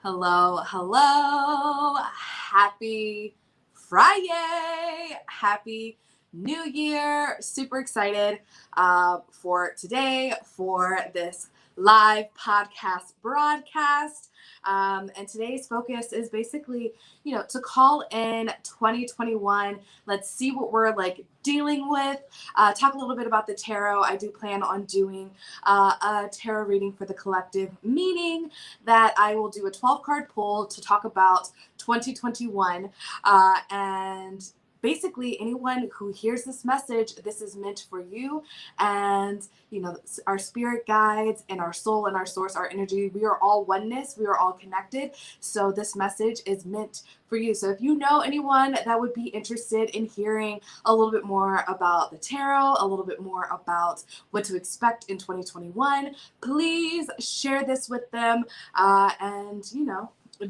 Hello, hello. Happy Friday. Happy New Year. Super excited for today, for this live podcast broadcast. And today's focus is basically, to call in 2021. Let's see what we're like dealing with. Talk a little bit about the tarot. I do plan on doing a tarot reading for the collective, meaning that I will do a 12 card pull to talk about 2021. And basically, anyone who hears this message, this is meant for you. And, our spirit guides and our soul and our source, our energy, we are all oneness. We are all connected. So this message is meant for you. So if you know anyone that would be interested in hearing a little bit more about the tarot, a little bit more about what to expect in 2021, please share this with them. And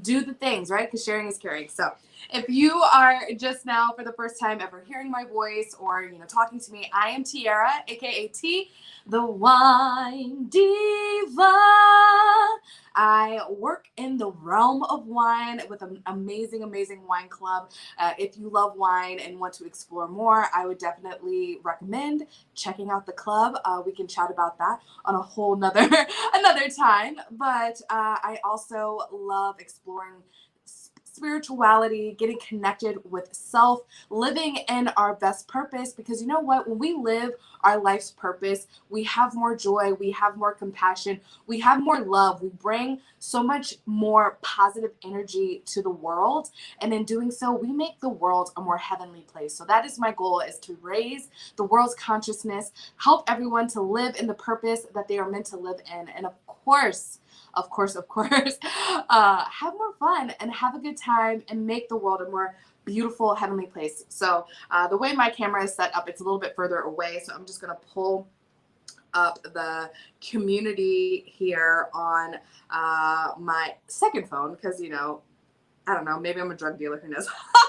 do the things, right? Because sharing is caring. So if you are just now for the first time ever hearing my voice or talking to me, I am Tiara, aka T, the Wine Diva. I work in the realm of wine with an amazing wine club. If you love wine and want to explore more, I would definitely recommend checking out the club. We can chat about that on a whole nother another time. But I also love exploring spirituality, getting connected with self, living in our best purpose. Because you know what? When we live our life's purpose, we have more joy, we have more compassion, we have more love. We bring so much more positive energy to the world. And in doing so, we make the world a more heavenly place. So that is my goal, is to raise the world's consciousness, help everyone to live in the purpose that they are meant to live in. And of course, have more fun and have a good time and make the world a more beautiful, heavenly place. So the way my camera is set up, it's a little bit further away. So I'm just going to pull up the community here on my second phone because, I don't know, maybe I'm a drug dealer. Who knows?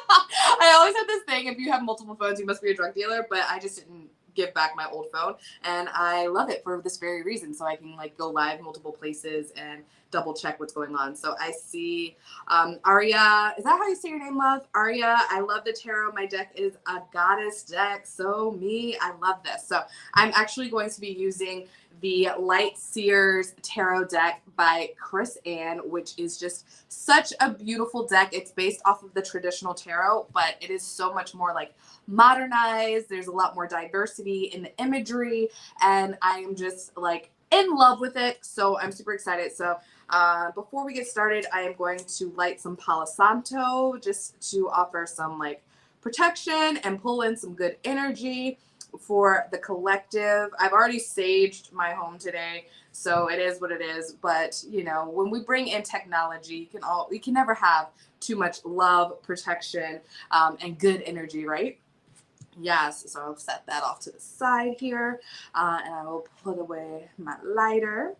I always have this thing, if you have multiple phones, you must be a drug dealer, but I just didn't give back my old phone, and I love it for this very reason, so I can go live multiple places and double check what's going on. So I see Aria, is that how you say your name, love? Aria, I love the tarot. My deck is a goddess deck, so me, I love this. So I'm actually going to be using the Light Seers Tarot deck by Chris Ann, which is just such a beautiful deck. It's based off of the traditional tarot, but it is so much more modernized. There's a lot more diversity in the imagery, and I am just in love with it. So I'm super excited. So before we get started, I am going to light some Palo Santo just to offer some protection and pull in some good energy for the collective. I've already saged my home today, so it is what it is. But when we bring in technology, we can never have too much love, protection, and good energy, right? Yes. So I'll set that off to the side here, and I will put away my lighter.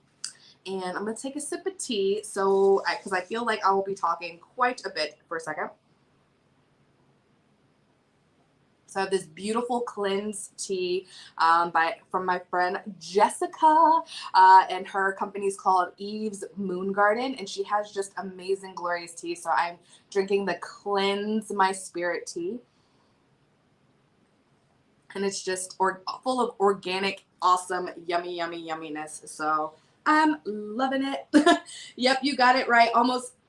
And I'm gonna take a sip of tea, so because I feel like I will be talking quite a bit for a second. So I have this beautiful cleanse tea from my friend Jessica, and her company is called Eve's Moon Garden, and she has just amazing, glorious tea. So I'm drinking the Cleanse My Spirit tea, and it's just full of organic, awesome, yumminess. So I'm loving it. Yep, you got it right.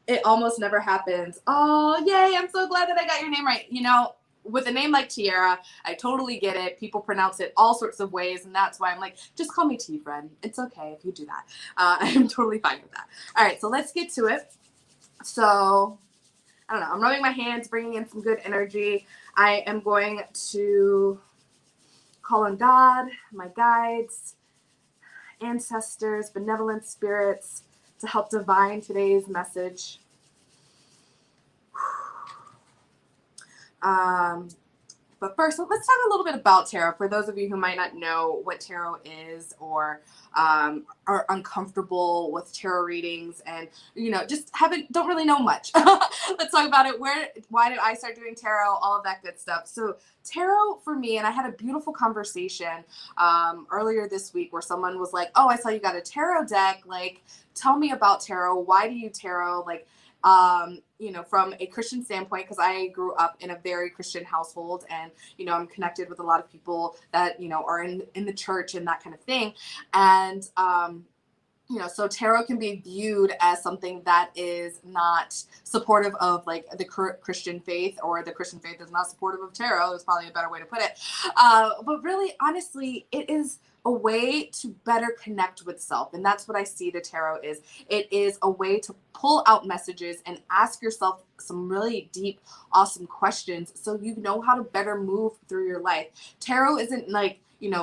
It almost never happens. Oh, yay! I'm so glad that I got your name right. With a name like Tiara, I totally get it. People pronounce it all sorts of ways, and that's why I'm just call me T, friend. It's okay if you do that. I'm totally fine with that. All right, so let's get to it. So, I don't know. I'm rubbing my hands, bringing in some good energy. I am going to call on God, my guides, ancestors, benevolent spirits to help divine today's message. But first, let's talk a little bit about tarot. For those of you who might not know what tarot is or are uncomfortable with tarot readings and, just don't really know much. Let's talk about it. Why did I start doing tarot? All of that good stuff. So tarot for me, and I had a beautiful conversation earlier this week where someone was like, oh, I saw you got a tarot deck. Tell me about tarot. Why do you tarot? from a Christian standpoint, because I grew up in a very Christian household, and, I'm connected with a lot of people that, are in the church and that kind of thing. And, so tarot can be viewed as something that is not supportive of like the Christian faith, or the Christian faith is not supportive of tarot, is probably a better way to put it. But really, honestly, it is a way to better connect with self. And that's what I see the tarot is. It is a way to pull out messages and ask yourself some really deep, awesome questions so you know how to better move through your life. Tarot isn't like,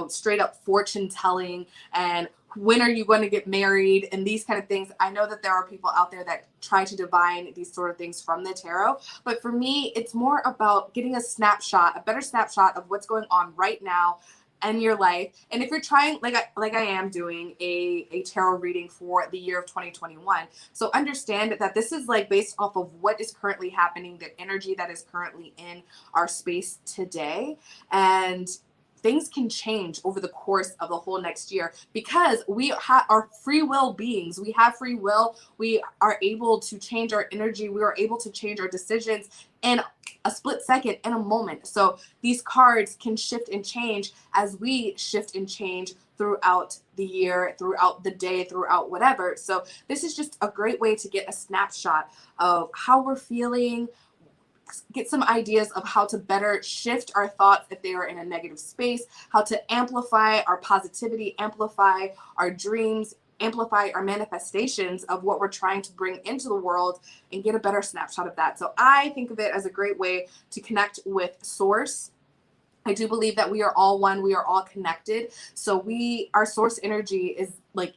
straight up fortune telling and when are you going to get married and these kind of things. I know that there are people out there that try to divine these sort of things from the tarot, but for me, it's more about getting a better snapshot of what's going on right now in your life. And if you're trying, like I am doing a tarot reading for the year of 2021, so understand that this is like based off of what is currently happening, the energy that is currently in our space today. And things can change over the course of the whole next year, because we are free will beings. We have free will. We are able to change our energy. We are able to change our decisions in a split second, in a moment. So these cards can shift and change as we shift and change throughout the year, throughout the day, throughout whatever. So this is just a great way to get a snapshot of how we're feeling, get some ideas of how to better shift our thoughts if they are in a negative space, how to amplify our positivity, amplify our dreams, amplify our manifestations of what we're trying to bring into the world, and get a better snapshot of that. So I think of it as a great way to connect with source. I do believe that we are all one. We are all connected. So our source energy is like,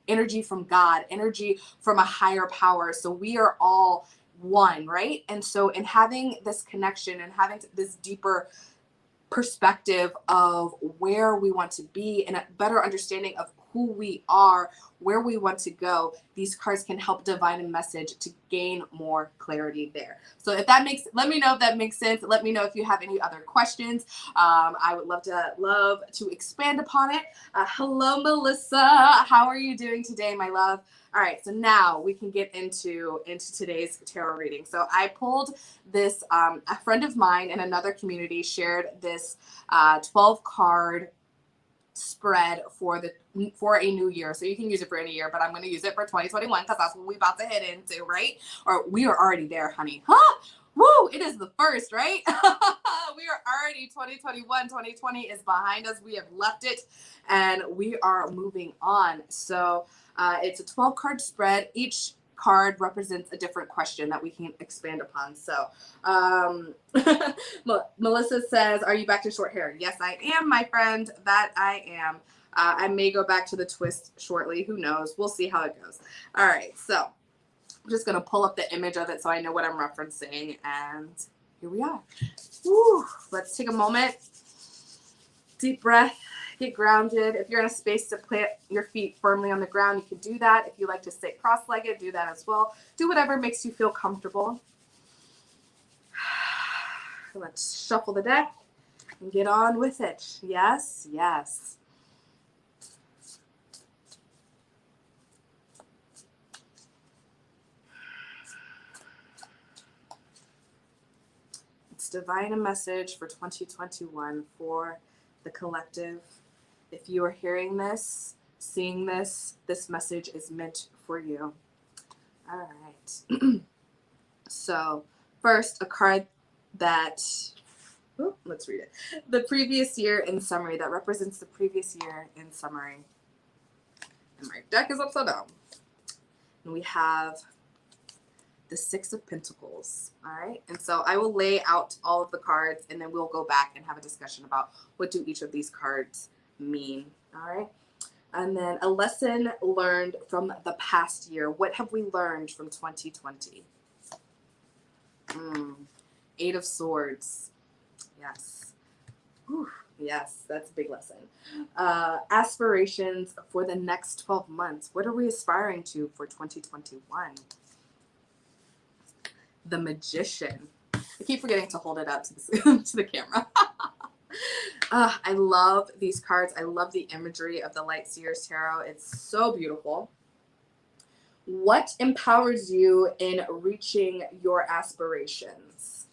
energy from God, energy from a higher power. So we are all one, right? And so in having this connection and having this deeper perspective of where we want to be and a better understanding of who we are, where we want to go, these cards can help divine a message to gain more clarity there. So let me know if that makes sense. Let me know if you have any other questions. I would love to expand upon it. Hello, Melissa. How are you doing today, my love? All right, so now we can get into today's tarot reading. So I pulled this, a friend of mine in another community shared this 12 card spread for a new year. So you can use it for any year, but I'm going to use it for 2021 because that's what we about to head into, right? Or we are already there, honey. Huh? Woo! It is the first, right? We are already 2021. 2020 is behind us. We have left it and we are moving on. So it's a 12 card spread. Each card represents a different question that we can expand upon. So Melissa says, are you back to short hair? Yes, I am, my friend. That I am. I may go back to the twist shortly. Who knows? We'll see how it goes. All right. So I'm just going to pull up the image of it so I know what I'm referencing. And here we are. Woo. Let's take a moment. Deep breath. Get grounded. If you're in a space to plant your feet firmly on the ground, you can do that. If you like to sit cross-legged, do that as well. Do whatever makes you feel comfortable. Let's shuffle the deck and get on with it. Yes, yes. It's divine a message for 2021 for the collective. If you are hearing this, seeing this, this message is meant for you. All right. So first, a card that, let's read it. The previous year in summary, that represents the previous year in summary. And my deck is upside down. And we have the Six of Pentacles. All right. And so I will lay out all of the cards and then we'll go back and have a discussion about what do each of these cards mean. All right. And then a lesson learned from the past year. What have we learned from 2020? Eight of Swords. Yes. Whew. Yes, that's a big lesson. Aspirations for the next 12 months. What are we aspiring to for 2021? The Magician. I keep forgetting to hold it up to the camera. I love these cards. I love the imagery of the Light Seers Tarot. It's so beautiful. What empowers you in reaching your aspirations?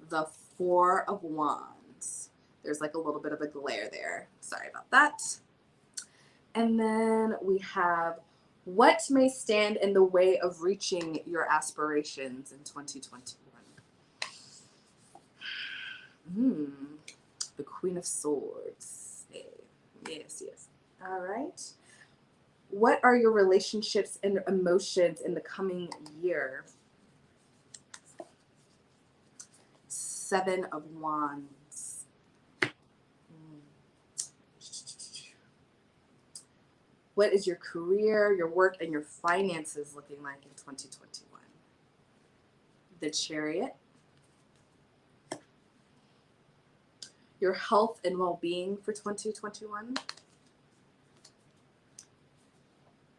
The Four of Wands. There's like a little bit of a glare there. Sorry about that. And then we have, what may stand in the way of reaching your aspirations in 2021? The Queen of Swords. Hey. Yes, yes. All right. What are your relationships and emotions in the coming year? Seven of Wands. What is your career, your work, and your finances looking like in 2021? The Chariot. Your health and well-being for 2021.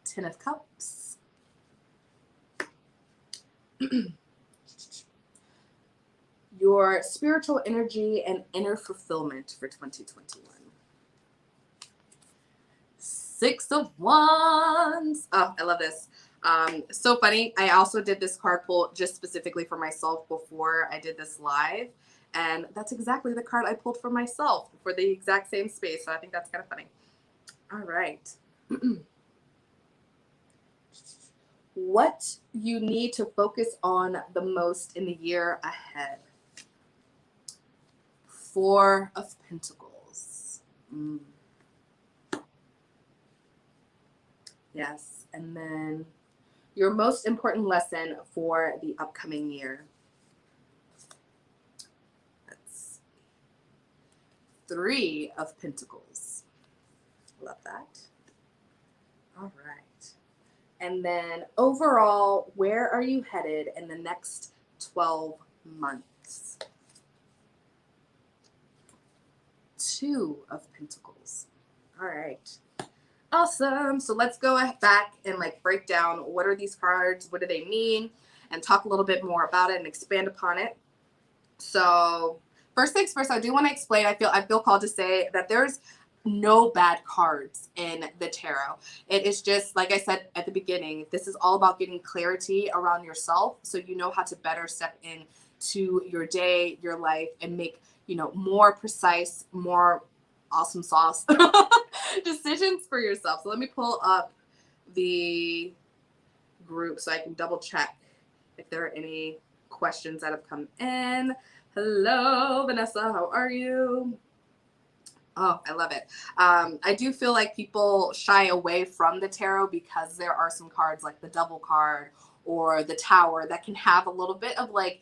Ten of Cups. Your spiritual energy and inner fulfillment for 2021. Six of Wands. Oh, I love this. So funny. I also did this card pull just specifically for myself before I did this live. And that's exactly the card I pulled for myself for the exact same space. So I think that's kind of funny. All right. What you need to focus on the most in the year ahead? Four of Pentacles. Yes. And then your most important lesson for the upcoming year. That's Three of Pentacles. Love that. All right. And then overall, where are you headed in the next 12 months? Two of Pentacles. All right. Awesome. So let's go back and like break down what are these cards, what do they mean, and talk a little bit more about it and expand upon it. So first things first, I do want to explain, I feel called to say that there's no bad cards in the tarot. It is just, like I said at the beginning, this is all about getting clarity around yourself so you know how to better step in to your day, your life, and make, more precise, more awesome sauce decisions for yourself. So let me pull up the group so I can double check if there are any questions that have come in. Hello, Vanessa. How are you? Oh, I love it. I do feel like people shy away from the tarot because there are some cards like the Devil card or the Tower that can have a little bit of like,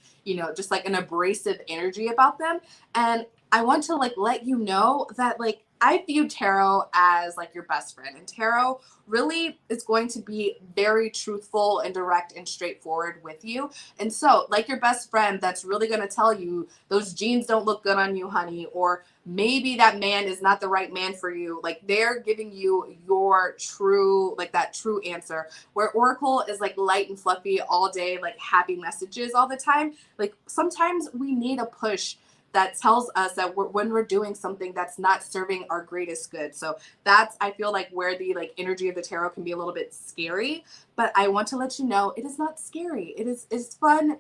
just like an abrasive energy about them. And I want to like let you know that like I view tarot as like your best friend, and tarot really is going to be very truthful and direct and straightforward with you. And so like your best friend that's really going to tell you those jeans don't look good on you, honey, or maybe that man is not the right man for you. Like they're giving you your true, like that true answer, where Oracle is like light and fluffy all day, like happy messages all the time. Like sometimes we need a push that tells us that when we're doing something that's not serving our greatest good. So that's, I feel like, where the like energy of the tarot can be a little bit scary, but I want to let you know it is not scary. It's fun.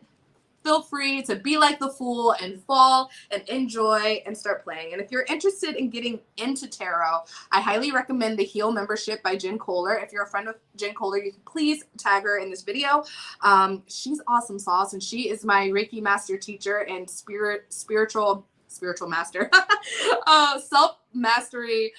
Feel free to be like the fool and fall and enjoy and start playing. And if you're interested in getting into tarot, I highly recommend the Heal membership by Jen Kohler. If you're a friend of Jen Kohler, you can please tag her in this video. She's awesome sauce, and she is my Reiki master teacher and spiritual master, self-mastery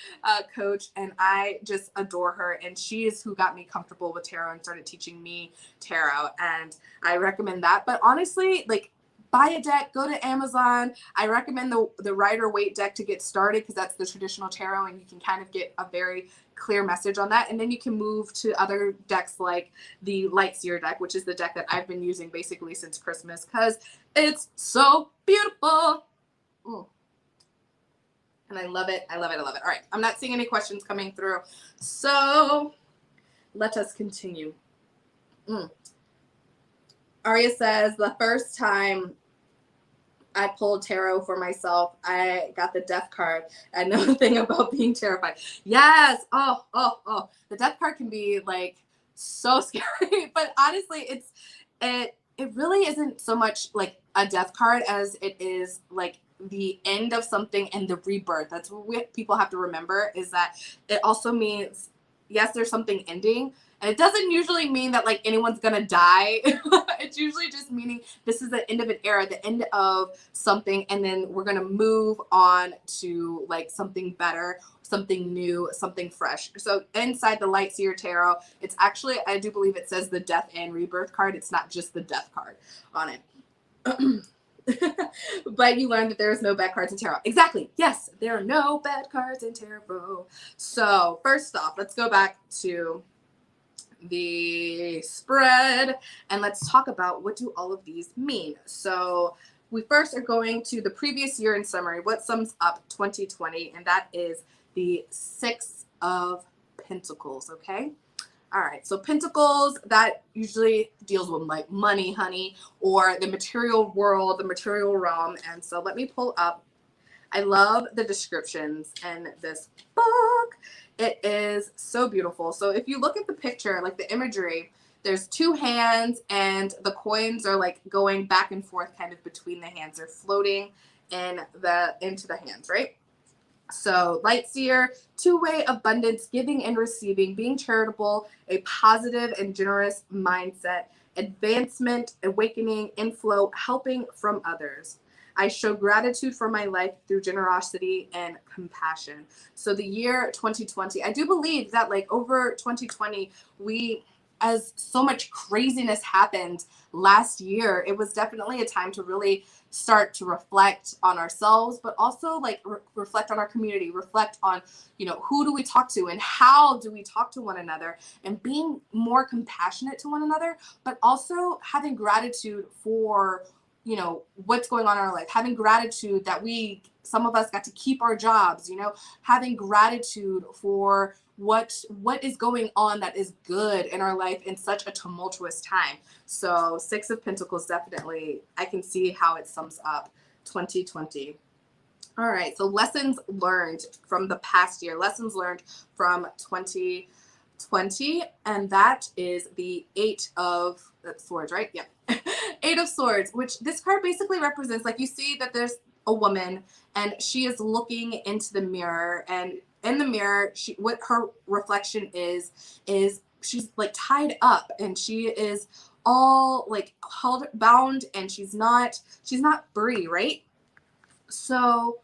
coach, and I just adore her, and she is who got me comfortable with tarot and started teaching me tarot, and I recommend that. But honestly, like, buy a deck, go to Amazon. I recommend the Rider-Waite deck to get started because that's the traditional tarot, and you can kind of get a very clear message on that, and then you can move to other decks like the Lightseer deck, which is the deck that I've been using basically since Christmas because it's so beautiful. And I love it. I love it. I love it. All right. I'm not seeing any questions coming through. So let us continue. Aria says the first time I pulled tarot for myself. I got the death card. I know nothing about being terrified. Yes. Oh. The death card can be like so scary, but honestly, it really isn't so much like a death card as it is like the end of something and the rebirth. That's what people have to remember, is that it also means, yes, there's something ending, and it doesn't usually mean that like anyone's gonna die. It's usually just meaning this is the end of an era, the end of something, and then we're gonna move on to like something better, something new, something fresh. So inside the Lightseer Tarot, it's actually, I do believe it says the death and rebirth card. It's not just the death card on it. But you learned that there is no bad cards in tarot. Exactly. Yes, there are no bad cards in tarot. So first off, let's go back to the spread and let's talk about what do all of these mean. So we first are going to the previous year in summary, what sums up 2020, and that is the Six of Pentacles. Okay. All right, so Pentacles, that usually deals with like money, honey, or the material world, the material realm. And so let me pull up. I love the descriptions in this book. It is so beautiful. So if you look at the picture, like the imagery, there's two hands and the coins are like going back and forth kind of between the hands. They're floating into the hands, right? So Lightseer, two-way abundance, giving and receiving, being charitable, a positive and generous mindset, advancement, awakening, inflow, helping from others. I show gratitude for my life through generosity and compassion. So the year 2020, I do believe that like over 2020, as so much craziness happened last year, it was definitely a time to really start to reflect on ourselves, but also like reflect on our community, reflect on, who do we talk to and how do we talk to one another, and being more compassionate to one another, but also having gratitude for, what's going on in our life, having gratitude that some of us got to keep our jobs, having gratitude for what is going on that is good in our life in such a tumultuous time. So Six of Pentacles, definitely, I can see how it sums up 2020. All right, so lessons learned from the past year, lessons learned from 2020, and that is the Eight of Swords, right? Yeah. Eight of Swords, which this card basically represents, like you see that there's a woman and she is looking into the mirror, and in the mirror, what her reflection is she's like tied up and she is all like held bound, and she's not free, right? So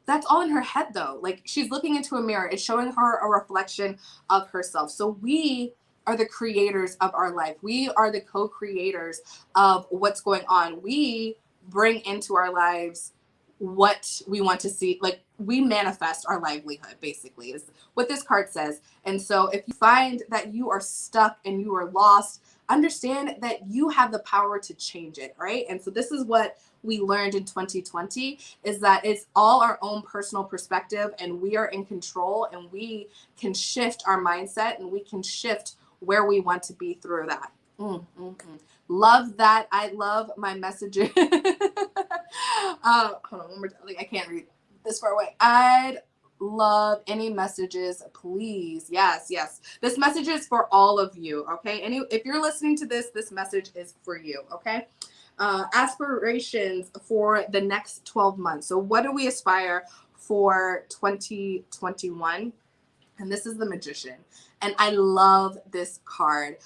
that's all in her head though. Like she's looking into a mirror. It's showing her a reflection of herself. So we are the creators of our life. We are the co-creators of what's going on. We bring into our lives what we want to see. Like we manifest our livelihood, basically, is what this card says. And so if you find that you are stuck and you are lost, understand that you have the power to change it, right? And so this is what we learned in 2020, is that it's all our own personal perspective, and we are in control, and we can shift our mindset, and we can shift where we want to be through that. Love that. I love my messages. Hold on, one more time. Like, I can't read this far away. I'd love any messages, please. Yes. This message is for all of you, okay? If you're listening to this message is for you, okay? Aspirations for the next 12 months. So what do we aspire for 2021? And this is the Magician. And I love this card.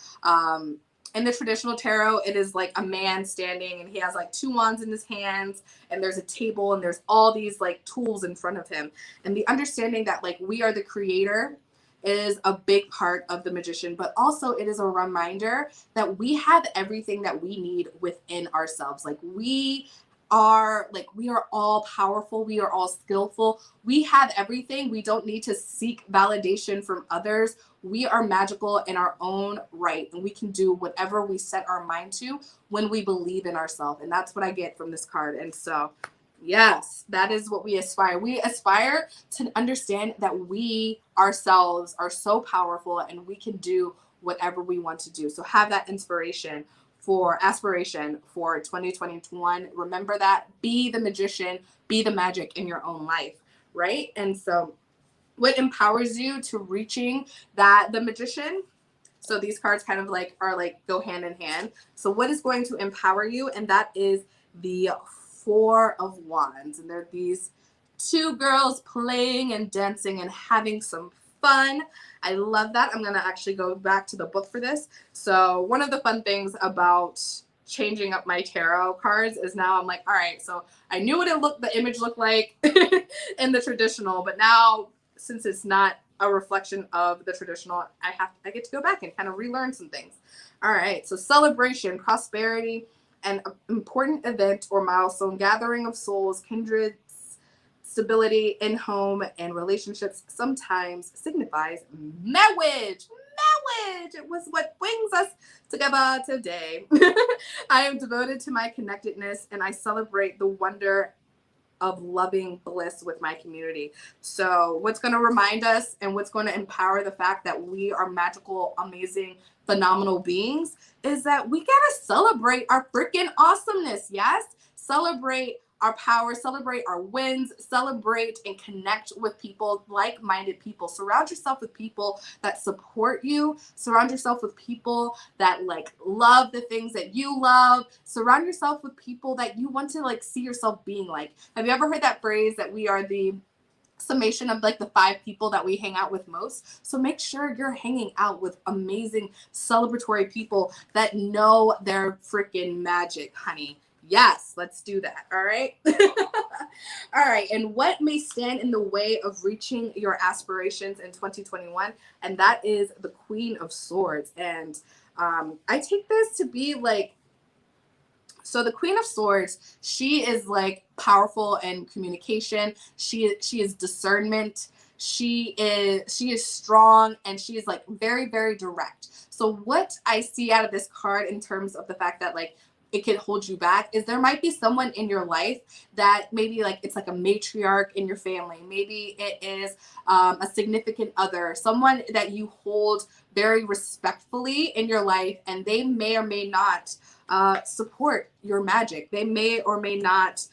In the traditional tarot, it is like a man standing and he has like two wands in his hands, and there's a table and there's all these like tools in front of him. And the understanding that like we are the creator is a big part of the Magician, but also it is a reminder that we have everything that we need within ourselves. Like we are all powerful. We are all skillful. We have everything. We don't need to seek validation from others. We are magical in our own right, and we can do whatever we set our mind to when we believe in ourselves. And that's what I get from this card. And so, yes, that is what we aspire. We aspire to understand that we ourselves are so powerful and we can do whatever we want to do. So have that inspiration for aspiration for 2021. Remember that. Be the magician, be the magic in your own life, right? And so what empowers you to reaching the magician? So these cards kind of like are like go hand in hand. So what is going to empower you? And that is the Four of Wands. And they're these two girls playing and dancing and having some fun. I love that. I'm going to actually go back to the book for this. So one of the fun things about changing up my tarot cards is now I'm like, all right, so I knew what the image looked like in the traditional, but now since it's not a reflection of the traditional, I get to go back and kind of relearn some things. All right, so celebration, prosperity, an important event or milestone, gathering of souls, kindred, stability in home and relationships sometimes signifies marriage. Marriage! It was what brings us together today. I am devoted to my connectedness and I celebrate the wonder of loving bliss with my community. So what's going to remind us and what's going to empower the fact that we are magical, amazing, phenomenal beings is that we got to celebrate our freaking awesomeness. Yes. Celebrate our power, celebrate our wins, celebrate and connect with people, like-minded people. Surround yourself with people that support you. Surround yourself with people that like love the things that you love. Surround yourself with people that you want to like see yourself being like. Have you ever heard that phrase that we are the summation of like the 5 people that we hang out with most? So make sure you're hanging out with amazing celebratory people that know their freaking magic, honey. Yes, let's do that. All right. All right. And what may stand in the way of reaching your aspirations in 2021? And that is the Queen of Swords. And I take this to be like, so the Queen of Swords, she is like powerful in communication. She is discernment. She is strong and she is like very, very direct. So what I see out of this card in terms of the fact that like it can hold you back is there might be someone in your life that maybe like it's like a matriarch in your family. Maybe it is a significant other, someone that you hold very respectfully in your life, and they may or may not support your magic. They may or may not.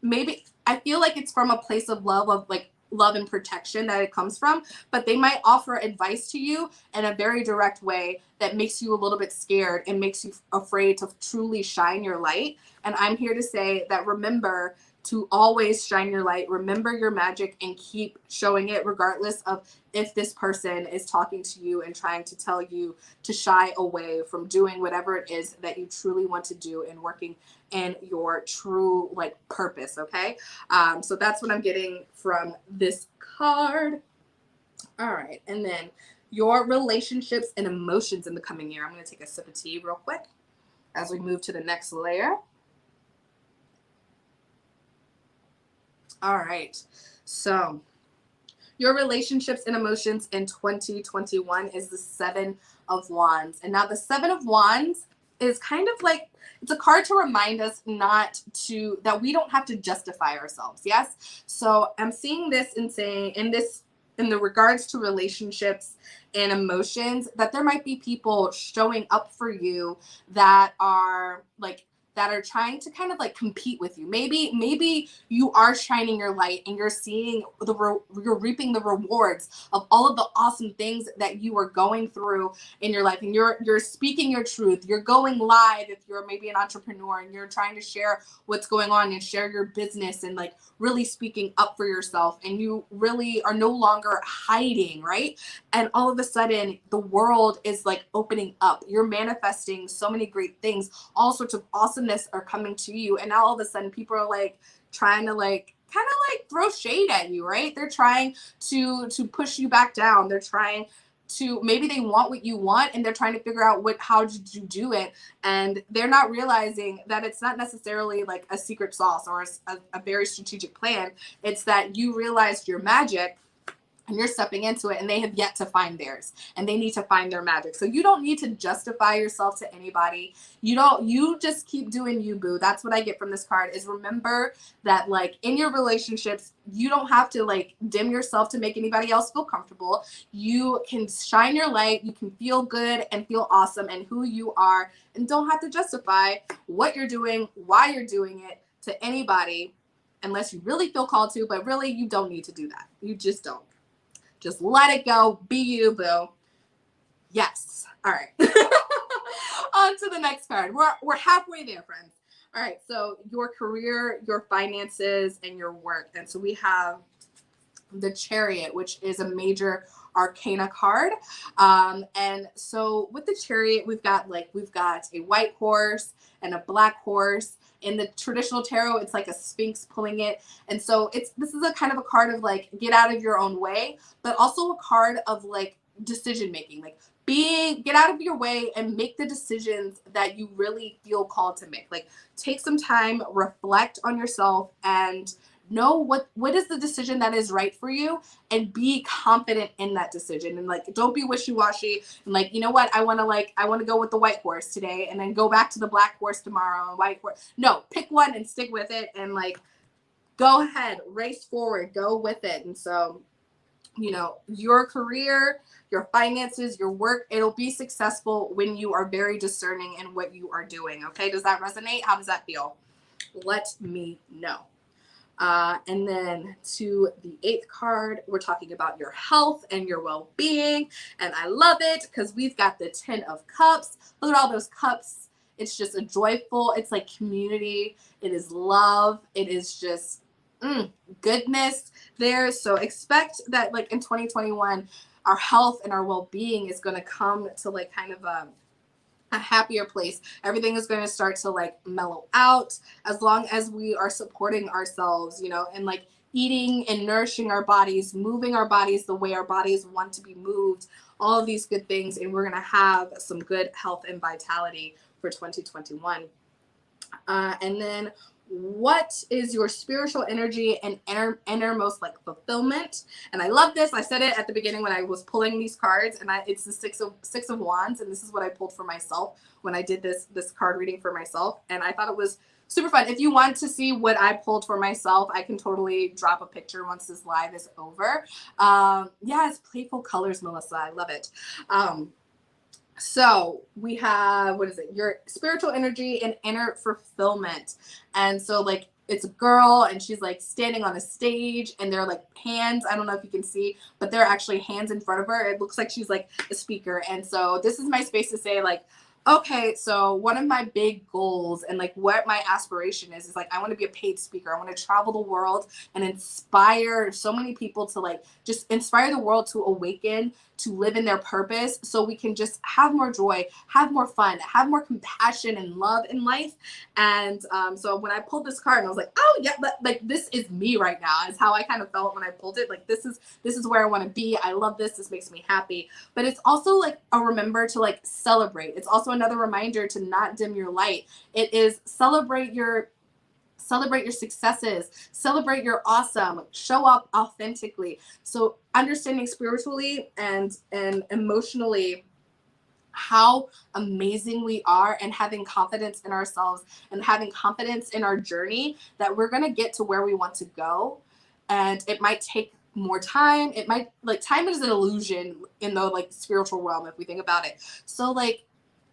Maybe I feel like it's from a place of love, of like love and protection that it comes from, but they might offer advice to you in a very direct way that makes you a little bit scared and makes you afraid to truly shine your light. And I'm here to say that remember to always shine your light, remember your magic, and keep showing it regardless of if this person is talking to you and trying to tell you to shy away from doing whatever it is that you truly want to do and working in your true like purpose. Okay. So that's what I'm getting from this card. All right. And then your relationships and emotions in the coming year. I'm going to take a sip of tea real quick as we move to the next layer. All right. So your relationships and emotions in 2021 is the Seven of Wands. And now the Seven of Wands is kind of like, it's a card to remind us that we don't have to justify ourselves. Yes. So I'm seeing this and saying in the regards to relationships and emotions, that there might be people showing up for you that are trying to kind of like compete with you. Maybe you are shining your light and you're seeing you're reaping the rewards of all of the awesome things that you are going through in your life, and you're speaking your truth. You're going live if you're maybe an entrepreneur and you're trying to share what's going on and share your business and like really speaking up for yourself, and you really are no longer hiding, right? And all of a sudden the world is like opening up. You're manifesting so many great things. All sorts of awesomeness are coming to you, and now all of a sudden people are like trying to like kind of like throw shade at you, right? They're trying to push you back down. They're trying to, maybe they want what you want and they're trying to figure out how did you do it, and they're not realizing that it's not necessarily like a secret sauce or a very strategic plan. It's that you realized your magic and you're stepping into it, and they have yet to find theirs, and they need to find their magic. So you don't need to justify yourself to anybody. You just keep doing you, boo. That's what I get from this card, is remember that, like, in your relationships, you don't have to like dim yourself to make anybody else feel comfortable. You can shine your light, you can feel good and feel awesome and who you are, and don't have to justify what you're doing, why you're doing it to anybody, unless you really feel called to. But really, you don't need to do that. You just don't. Just let it go. Be you, boo. Yes. All right. On to the next card. We're halfway there, friends. All right. So your career, your finances, and your work. And so we have the Chariot, which is a major arcana card. And so with the Chariot, we've got a white horse and a black horse. In the traditional tarot, it's like a sphinx pulling it. And so this is a kind of a card of like, get out of your own way, but also a card of like decision making, like get out of your way and make the decisions that you really feel called to make. Like, take some time, reflect on yourself, and know what is the decision that is right for you, and be confident in that decision. And like, don't be wishy-washy and like, you know what, I want to go with the white horse today and then go back to the black horse tomorrow and white horse. No, pick one and stick with it, and like, go ahead, race forward, go with it. And so, you know, your career, your finances, your work, it'll be successful when you are very discerning in what you are doing. Okay, does that resonate? How does that feel? Let me know. And then to the 8th card, we're talking about your health and your well-being. And I love it because we've got the 10 of Cups. Look at all those cups. It's just a joyful, it's like community. It is love. It is just goodness there. So expect that like in 2021, our health and our well-being is going to come to like kind of a happier place. Everything is going to start to like mellow out as long as we are supporting ourselves, you know, and like eating and nourishing our bodies, moving our bodies the way our bodies want to be moved, all of these good things. And we're going to have some good health and vitality for 2021. And then what is your spiritual energy and innermost like fulfillment? And I love this. I said it at the beginning when I was pulling these cards, and it's the six of wands, and this is what I pulled for myself when I did this card reading for myself, and I thought it was super fun. If you want to see what I pulled for myself, I can totally drop a picture once this live is over. Yeah, it's playful colors, Melissa. I love it. So we have, what is it? Your spiritual energy and inner fulfillment. And so like, it's a girl and she's like standing on a stage, and they're like hands. I don't know if you can see, but they're actually hands in front of her. It looks like she's like a speaker. And so this is my space to say like, okay, so one of my big goals and like what my aspiration is like, I want to be a paid speaker. I want to travel the world and inspire so many people to like just inspire the world to awaken, to live in their purpose, so we can just have more joy, have more fun, have more compassion and love in life. And so when I pulled this card, and I was like, oh yeah, like this is me right now, is how I kind of felt when I pulled it. Like this is where I want to be. I love this. This makes me happy. But it's also like a remember to like celebrate. It's also another reminder to not dim your light. It is celebrate your successes, celebrate your awesome, show up authentically. So understanding spiritually and emotionally how amazing we are, and having confidence in ourselves and having confidence in our journey that we're going to get to where we want to go. And it might take more time. It might, like, time is an illusion in the like spiritual realm if we think about it. So like,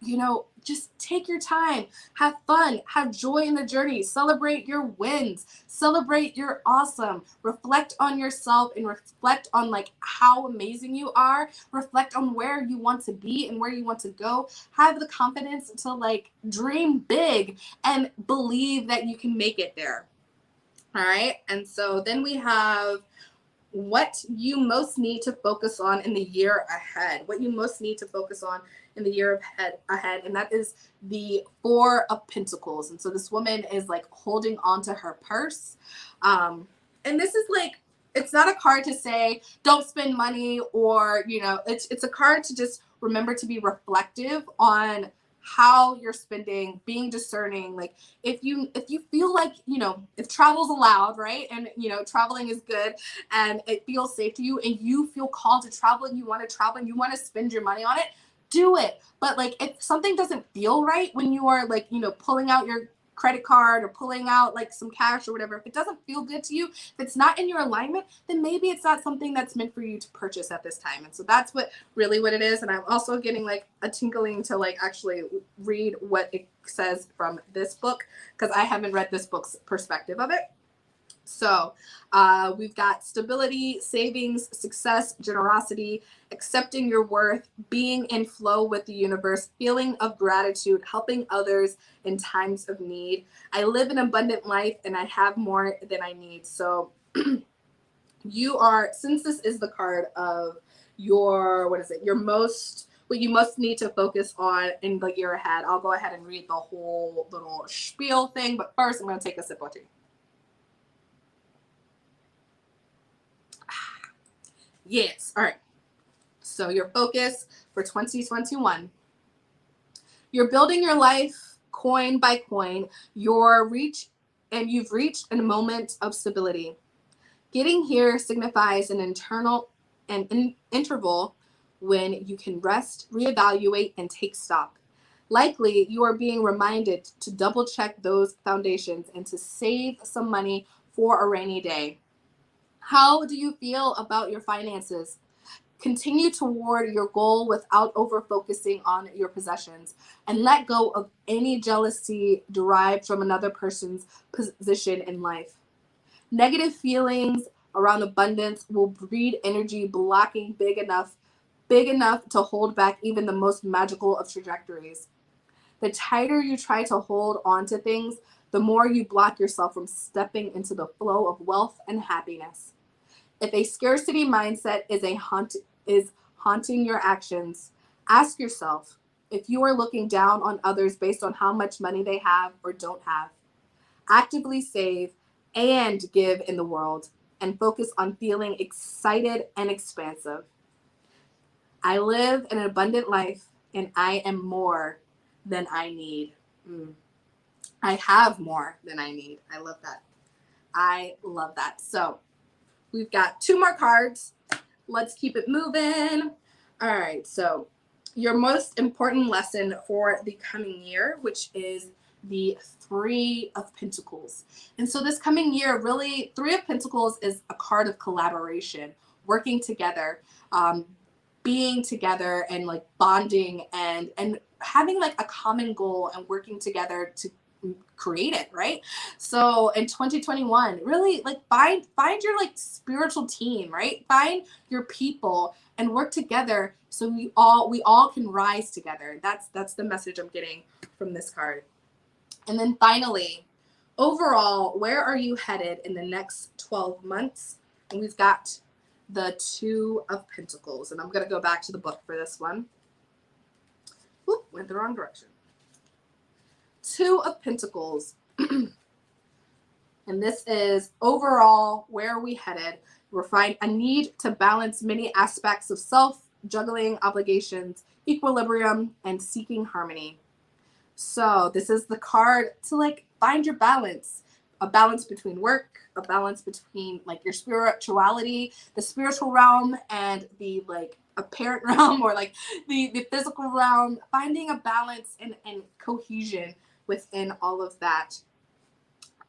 you know, just take your time, have fun, have joy in the journey, celebrate your wins, celebrate your awesome, reflect on yourself and reflect on like how amazing you are, reflect on where you want to be and where you want to go, have the confidence to like dream big and believe that you can make it there. All right. And so then we have what you most need to focus on in the year ahead, what you most need to focus on in the year ahead. And that is the Four of Pentacles. And so this woman is like holding on to her purse. And this is like, it's not a card to say, don't spend money, or, you know, it's a card to just remember to be reflective on how you're spending, being discerning. Like if you feel like, if travel's allowed, right? And traveling is good and it feels safe to you and you feel called to travel and you want to travel and you want to spend your money on it, do it. But like if something doesn't feel right when you are like, pulling out your credit card or pulling out like some cash or whatever, if it doesn't feel good to you, if it's not in your alignment, then maybe it's not something that's meant for you to purchase at this time. And so that's what it is. And I'm also getting like a tinkling to like actually read what it says from this book, because I haven't read this book's perspective of it. So we've got stability, savings, success, generosity, accepting your worth, being in flow with the universe, feeling of gratitude, helping others in times of need. I live an abundant life and I have more than I need. So since this is the card of what you most need to focus on in the year ahead, I'll go ahead and read the whole little spiel thing. But first, I'm going to take a sip of tea. Yes. All right. So your focus for 2021. You're building your life coin by coin. You've reached a moment of stability. Getting here signifies an interval when you can rest, reevaluate, and take stock. Likely, you are being reminded to double check those foundations and to save some money for a rainy day. How do you feel about your finances? Continue toward your goal without over focusing on your possessions, and let go of any jealousy derived from another person's position in life. Negative feelings around abundance will breed energy blocking big enough to hold back even the most magical of trajectories. The tighter you try to hold on to things, the more you block yourself from stepping into the flow of wealth and happiness. If a scarcity mindset is haunting your actions, ask yourself if you are looking down on others based on how much money they have or don't have. Actively save and give in the world and focus on feeling excited and expansive. I live an abundant life and I am more than I need. I have more than I need. I love that. I love that. So we've got 2 more cards. Let's keep it moving. All right. So your most important lesson for the coming year, which is the 3 of Pentacles. And so this coming year, really, 3 of Pentacles is a card of collaboration, working together, being together and like bonding and having like a common goal and working together to create it, right? So in 2021, really like find your like spiritual team, right? Find your people and work together so we all can rise together. That's the message I'm getting from this card. And then finally, overall, where are you headed in the next 12 months? And we've got the 2 of Pentacles. And I'm going to go back to the book for this one. Oop, went the wrong direction. 2 of Pentacles. And this is overall, where are we headed? We're finding a need to balance many aspects of self, juggling obligations, equilibrium, and seeking harmony. So this is the card to like find your balance, a balance between work, a balance between like your spirituality, the spiritual realm, and the like apparent realm, or like the physical realm, finding a balance and cohesion within all of that.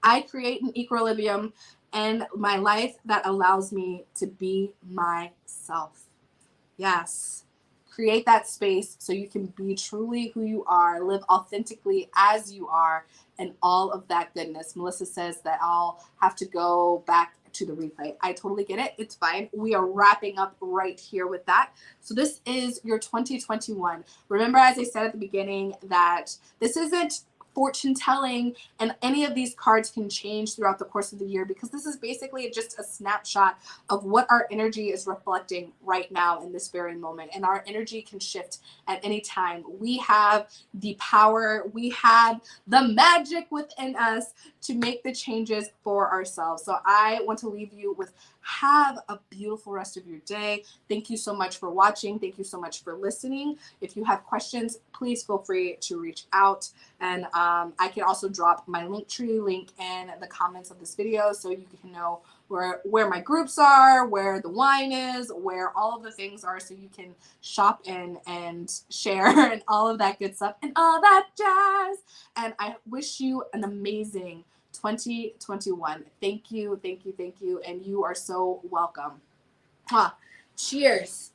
I create an equilibrium in my life that allows me to be myself. Yes. Create that space so you can be truly who you are, live authentically as you are, and all of that goodness. Melissa says that I'll have to go back to the replay. I totally get it. It's fine. We are wrapping up right here with that. So this is your 2021. Remember, as I said at the beginning, that this isn't fortune telling, and any of these cards can change throughout the course of the year, because this is basically just a snapshot of what our energy is reflecting right now in this very moment, and our energy can shift at any time. We have the power, we have the magic within us to make the changes for ourselves. So I want to leave you with Have a beautiful rest of your day. Thank you so much for watching. Thank you so much for listening. If you have questions, please feel free to reach out. And I can also drop my Linktree link in the comments of this video so you can know where my groups are, where the wine is, where all of the things are, so you can shop and share and all of that good stuff and all that jazz. And I wish you an amazing 2021. Thank you, thank you, thank you. And you are so welcome. Cheers.